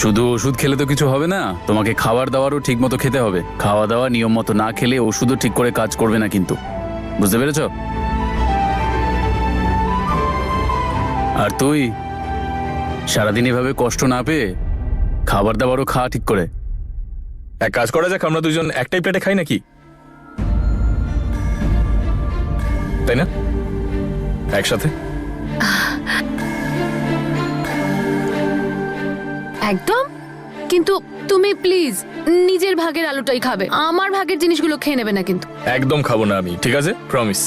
শুধু ওষুধ খেলে তো কিছু হবে না, তোমাকে খাবার দাবারও ঠিক মতো খেতে হবে। খাওয়া দাওয়া নিয়ম মতো না খেলে ওষুধও ঠিক করে কাজ করবে না কিন্তু, বুঝতে পেরেছ? আর তুই সারাদিন এভাবে কষ্ট না পেয়ে খাবার দাবারও খা ঠিক করে। এক কাজ করা যাক, আমরা দুজন একটাই প্লেটে খাই নাকি, তাই না? একসাথে। একদম। কিন্তু তুমি প্লিজ নিজের ভাগের আলুটাই খাবে, আমার ভাগের জিনিসগুলো খেয়ে নেবে না কিন্তু। একদম খাবো না আমি, ঠিক আছে? প্রমিস।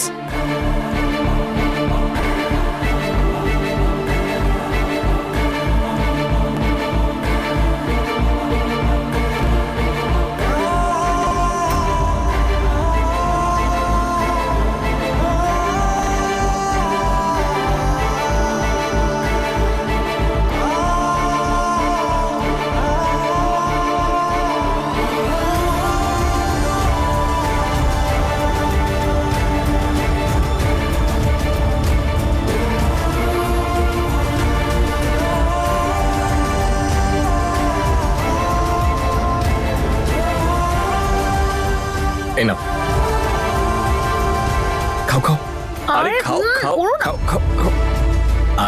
এই নাও, খাও খাও। আরে খাও খাও খাও খাও খাও।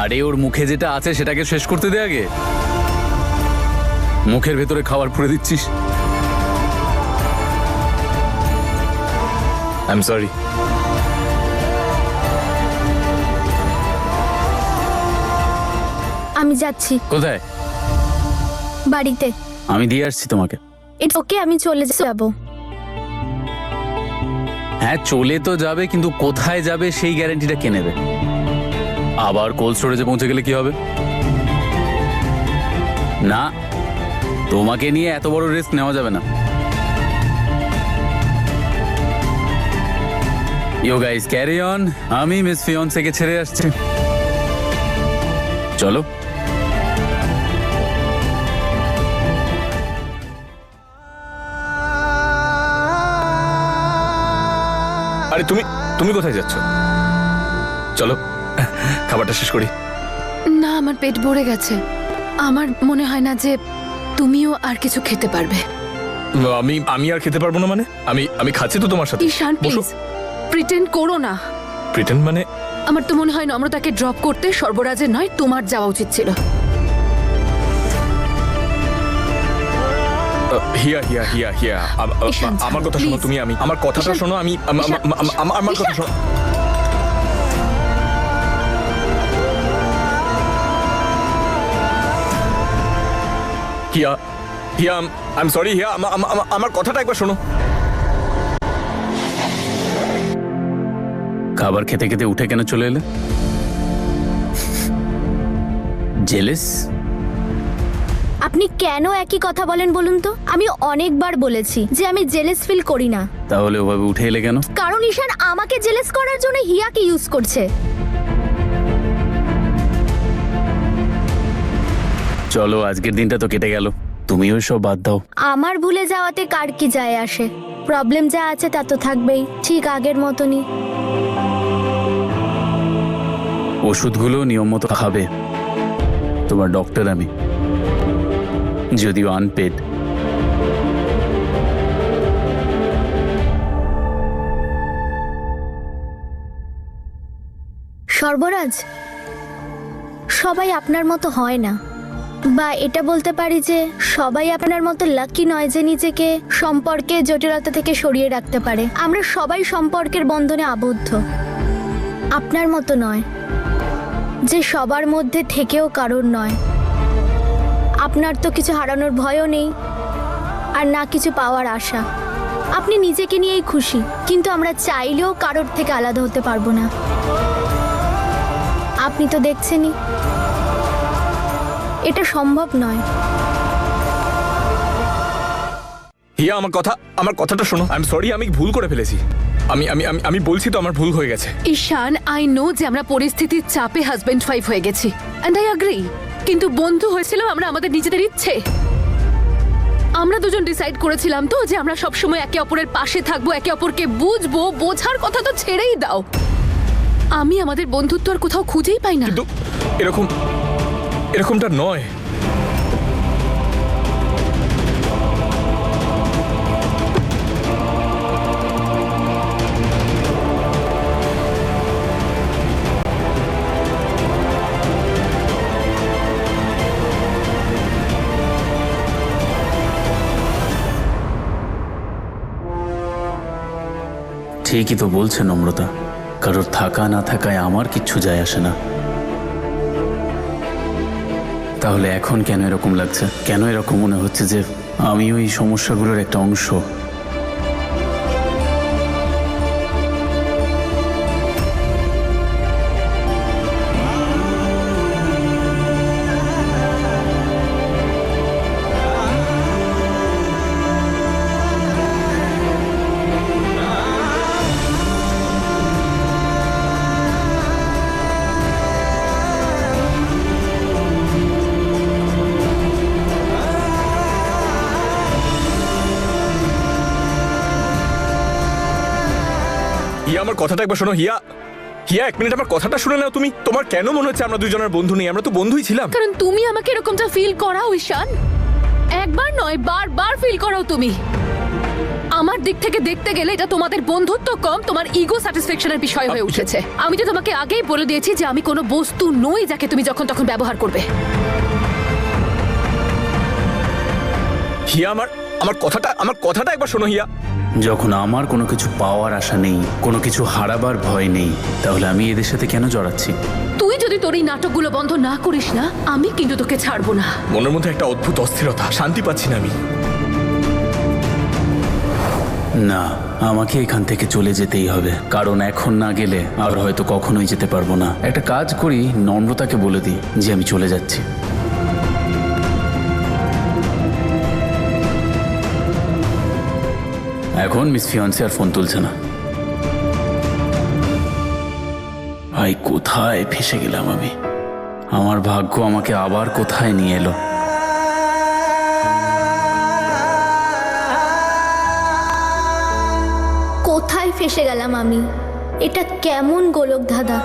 আরে ওর মুখে যেটা আছে সেটাকে শেষ করতে দে আগে। মুখের ভেতরে খাবার পুরে দিচ্ছিস। I am sorry. আমি যাচ্ছি কোথায়? বাড়িতে। আমি দিয়ে আসছি তোমাকে। ইটস ওকে, আমি চলে যাব। হ্যাঁ চলে তো যাবে, কিন্তু কোথায় যাবে সেই গ্যারান্টিটা কে নেবে? আবার কোল্ড স্টোরেজে পৌঁছে গেলে কি হবে? না, তোমাকে নিয়ে এত বড় রিস্ক নেওয়া যাবে না। ইউ গাইস ক্যারি অন, আমি মিস ফিয়ন্সেকে ছেড়ে আসছি। চলো। আরে তুমি তুমি কোথায় যাচ্ছ? চলো খাবারটা শেষ করি। না, আমার পেট ভরে গেছে। আমার মনে হয় না যে তুমিও আর কিছু খেতে পারবে। আমি আমি আর খেতে পারবো না মানে? আমি আমি খাচ্ছি তো তোমার সাথে। ঈশান প্লিজ প্রিটেন্ড করো না। প্রিটেন্ড মানে? আমার তো মনে হয় নম্রতাকে ড্রপ করতে সর্বরাজের নয় তোমার যাওয়া উচিত ছিল। হিয়া হিয়া হিয়া হিয়া ঈশান, আমার কথা শোনো please. তুমি। আমি আমার কথাটা ঈশান, শোনো। আমি আমার কথা শোনো। হিয়া হিয়া আই এম সরি হিয়া, আমার কথাটা একবার শোনো। খাবার খেতে খেতে উঠে কেন চলে এলে? জেলেস? আপনি কেন একই কথা বলেন বলুন তো? আমি অনেকবার বলেছি যে আমি জেলেস ফিল করি না। তাহলে ওভাবে উঠে এলে কেন? কারণ ঈশান আমাকে জেলেস করার জন্য হিয়াকে ইউজ করছে। চলো, আজকের দিনটা তো কেটে গেল, তুমিও সব বাদ দাও। আমার ভুলে যাওয়াতে কার কি যায় আসে? প্রবলেম যা আছে তা তো থাকবেই, ঠিক আগের মতনই। ওষুধগুলো নিয়ম মতো খাবে, তোমার ডক্টর আমি, যদিও আনপেড। সর্বরাজ, সবাই আপনার মতো হয় না, বা এটা বলতে পারি যে সবাই আপনার মতো লাকি নয় যে নিজেকে সম্পর্কে জটিলতা থেকে সরিয়ে রাখতে পারে। আমরা সবাই সম্পর্কের বন্ধনে আবদ্ধ। আপনার মতো নয় যে সবার মধ্যে থেকেও কারোর নয়। আপনার তো কিছু হারানোর ভয়ও নেই, আর না কিছু পাওয়ার আশা। আপনি নিজেকে নিয়েই খুশি, কিন্তু আমরা চাইলেও কারোর থেকে আলাদা হতে পারবো না। আপনি তো দেখছেনই এটা সম্ভব নয়। হিয়া আমার কথাটা শোনো। আই এম সরি, আমি ভুল করে ফেলেছি। আমি আমি আমি আমি বলছি তো আমার ভুল হয়ে গেছে। ঈশান, আই নো যে আমরা পরিস্থিতির চাপে হাজবেন্ড ওয়াইফ হয়ে গেছি, এন্ড আই এগ্রি। কিন্তু বন্ধু হয়েছিল আমরা আমাদের নিজেদের ইচ্ছে। আমরা দুজন ডিসাইড করেছিলাম তো যে আমরা সবসময় একে অপরের পাশে থাকবো, একে অপরকে বুঝবো। বোঝার কথা তো ছেড়েই দাও। আমি আমাদের বন্ধুত্ব আর কোথাও খুঁজেই পাই না। কিন্তু এরকমটা নয়। ঠিকই তো বলছে নম্রতা, কারোর থাকা না থাকায় আমার কিচ্ছু যায় আসে না। তাহলে এখন কেন এরকম লাগছে? কেন এরকম মনে হচ্ছে যে আমিও এই সমস্যাগুলোর একটা অংশ? হিয়া আমার কথাটা একবার শোনো। হিয়া, হিয়া, এক মিনিট আমার কথাটা শুনে নাও তুমি। তোমার কেন মনে হচ্ছে আমরা দুজনের বন্ধু নেই? আমরা তো বন্ধুই ছিলাম। কারণ তুমি আমাকে এরকমটা ফিল করাও ঈশান, একবার নয় বারবার ফিল করাও তুমি। আমার দিক থেকে দেখতে গেলে এটা তোমাদের বন্ধুত্ব কম, তোমার ইগো স্যাটিসফ্যাকশনের বিষয় হয়ে উঠেছে। আমি তো তোমাকে আগেই বলে দিয়েছি যে আমি কোনো বস্তু নই যাকে তুমি যখন তখন ব্যবহার করবে। হিয়া, আমার কথাটা একবার শোনো হিয়া। যখন আমার কোনো কিছু পাওয়ার আশা নেই, কোনো কিছু হারাবার ভয় নেই, তাহলে আমি এদের সাথে কেন জড়াচ্ছি? তুই যদি তোর এই নাটকগুলো বন্ধ না করিস না, আমি কিন্তু তোকে ছাড়বো না। মনের মধ্যে একটা অদ্ভুত অস্থিরতা, শান্তি পাচ্ছি না আমি। না, আমাকে এখান থেকে চলে যেতেই হবে, কারণ এখন না গেলে আর হয়তো কখনোই যেতে পারবো না। একটা কাজ করি, নম্রতাকে বলে দিই যে আমি চলে যাচ্ছি। এখন মিস ফিয়ন্সে আর ফোন তুলছে না। ভাই, কোথায় ফেসে গেলাম আমি? আমার ভাগ্য আমাকে আবার কোথায় নিয়ে এলো? কোথায় ফেসে গেলাম আমি? এটা কেমন গোলক ধাঁধা!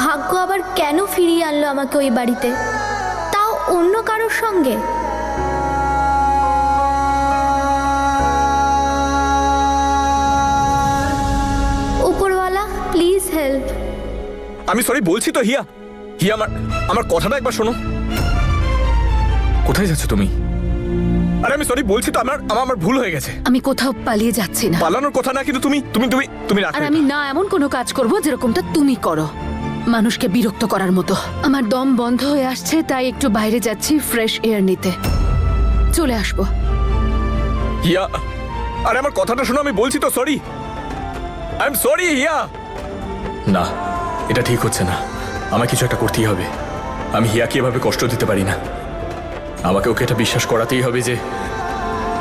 ভাগ্য আবার কেন ফিরিয়ে আনলো আমাকে ওই বাড়িতে, তাও অন্য কারোর সঙ্গে? উপরওয়ালা, প্লিজ হেল্প। আমি সরি বলছি তো হিয়া। হিয়া, আমার কথাটা একবার শোনো। কোথায় যাচ্ছ তুমি? আরে আমি সরি বলছি তো, আমার ভুল হয়ে গেছে। আমি কোথাও পালিয়ে যাচ্ছি না। পালানোর কথা না, কিন্তু তুমি আর আমি না এমন কোনো কাজ করব যেরকমটা তুমি করো, মানুষকে বিরক্ত করার মতো। আমার দম বন্ধ হয়ে আসছে, তাই একটু বাইরে যাচ্ছি ফ্রেশ এয়ার নিতে। চলে আসবো। হিয়া, আরে আমার কথাটা শোনো, আমি বলছি তো সরি। আই এম সরি হিয়া। না, এটা ঠিক হচ্ছে না। আমাকে কিছু একটা করতেই হবে। আমি হিয়াকে এভাবে কষ্ট দিতে পারি না। আমাকে ওকে এটা বিশ্বাস করাতেই হবে যে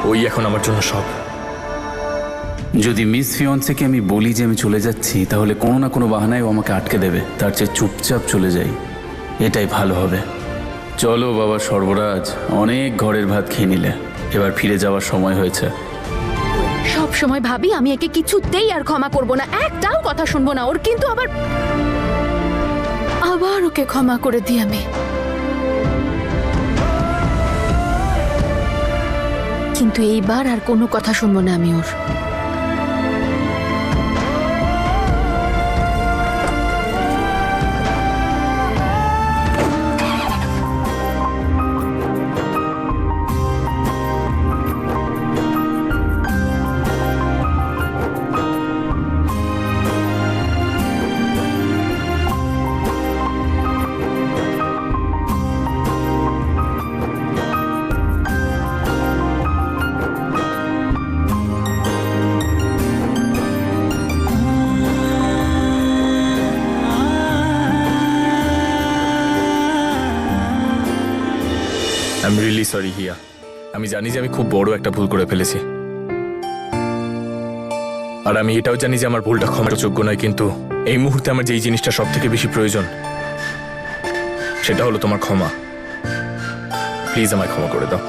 ওই এখন আমার জন্য সব। যদি মিস ফিয়ন্সেকে আমি বলি যে আমি চলে যাচ্ছি, তাহলে কোনো না কোনো বাহানায় ও আমাকে আটকে দেবে। তার চেয়ে চুপচাপ চলে যাই, এটাই ভালো হবে। চলো বাবা সর্বরাজ, অনেক ঘরের ভাত খেয়ে নিলে, এবার ফিরে যাওয়ার সময় হয়েছে। সব সময় ভাবি আমি একে কিছুতেই আর ক্ষমা করব না, একটাও কথা শুনবো না ওর, কিন্তু আবার ওকে ক্ষমা করে দিই আমি। কিন্তু এইবার আর কোনো কথা শুনবো না আমি ওর। আই এম রিয়েলি সরি হিয়া। আমি জানি যে আমি খুব বড় একটা ভুল করে ফেলেছি, আর আমি এটাও জানি যে আমার ভুলটা ক্ষমার যোগ্য নয়। কিন্তু এই মুহূর্তে আমার যেই জিনিসটা সব থেকে বেশি প্রয়োজন, সেটা হলো তোমার ক্ষমা। প্লিজ আমায় ক্ষমা করে দাও।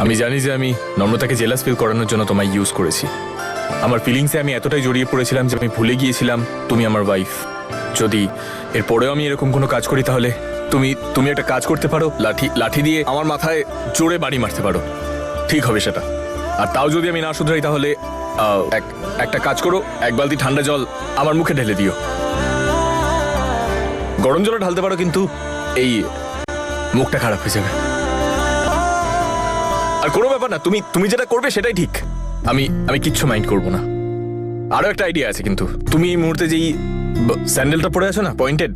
আমি জানি যে আমি নম্রতাকে জেলাস ফিল করানোর জন্য তোমায় ইউজ করেছি। আমার ফিলিংসে আমি এতটাই জড়িয়ে পড়েছিলাম যে আমি ভুলে গিয়েছিলাম তুমি আমার ওয়াইফ। যদি এরপরেও আমি এরকম কোনো কাজ করি, তাহলে তুমি একটা কাজ করতে পারো, লাঠি দিয়ে আমার মাথায় জোরে বাড়ি মারতে পারো, ঠিক হবে সেটা। আর তাও যদি আমি না শুধরাই, তাহলে একটা কাজ করো, এক বালতি ঠান্ডা জল আমার মুখে ঢেলে দিও। গরম জলে ঢালতে পারো, কিন্তু এই মুখটা খারাপ হয়ে যাবে। আর কোনো ব্যাপার না, তুমি যেটা করবে সেটাই ঠিক। আমি কিচ্ছু মাইন্ড করব না। আরো একটা আইডিয়া আছে, কিন্তু তুমি এই মুহূর্তে যেই স্যান্ডেলটা পরে আছো না, পয়েন্টেড,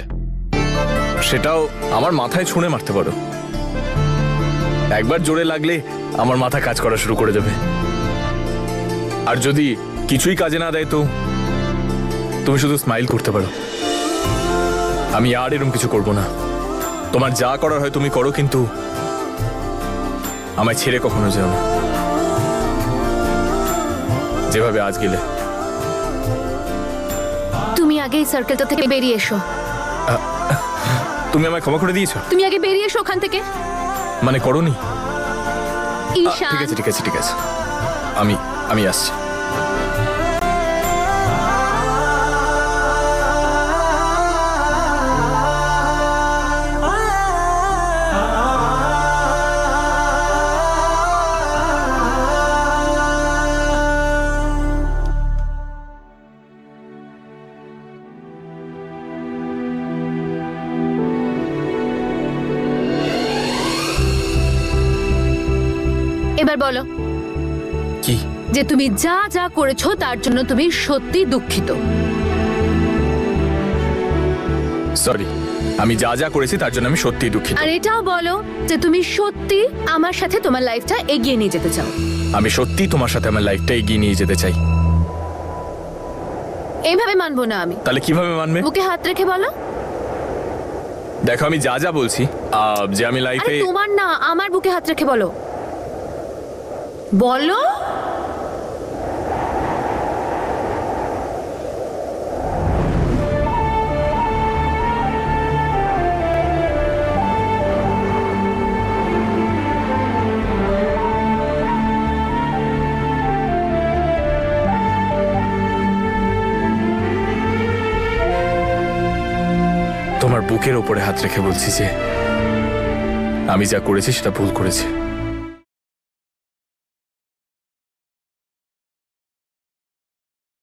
সেটাও আমার মাথায় ছুঁড়ে মারতে পারো। একবার জোরে লাগলে আমার মাথা কাজ করা শুরু করে দেবে। আর যদি কিছুই কাজে না দেয় তো তুমি শুধু স্মাইল করতে পারো। আমি আর এরকম কিছু করব না। তোমার যা করার হয় তুমি করো, কিন্তু আমায় ছেড়ে কখনো যেও না, যেভাবে আজ গেলে। তুমি আগে এই সার্কেলটা থেকে বেরিয়ে এসো। তুমি আমায় ক্ষমা করে দিয়েছো? তুমি আগে বেরিয়ে এসো ওখান থেকে। মানে করোনি? ঈশান, ঠিক আছে ঠিক আছে ঠিক আছে, আমি আসছি। এবার বলো কি? যে তুমি যা যা করেছো তার জন্য তুমি সত্যি দুঃখিত। সরি, আমি যা যা করেছি তার জন্য আমি সত্যিই দুঃখিত। আর এটাও বলো যে তুমি সত্যি আমার সাথে তোমার লাইফটা এগিয়ে নিয়ে যেতে চাও। আমি সত্যি তোমার সাথে আমার লাইফটা এগিয়ে নিয়ে যেতে চাই। এইভাবে মানবো না আমি। তাহলে কিভাবে মানবে? বুকে হাত রেখে বলো। দেখো, আমি যা যা বলছি, যে আমি আরে লাইফে তোমার না, আমার বুকে হাত রেখে বলো। বলো। তোমার বুকের ওপরে হাত রেখে বলছি যে আমি যা করেছি সেটা ভুল করেছি।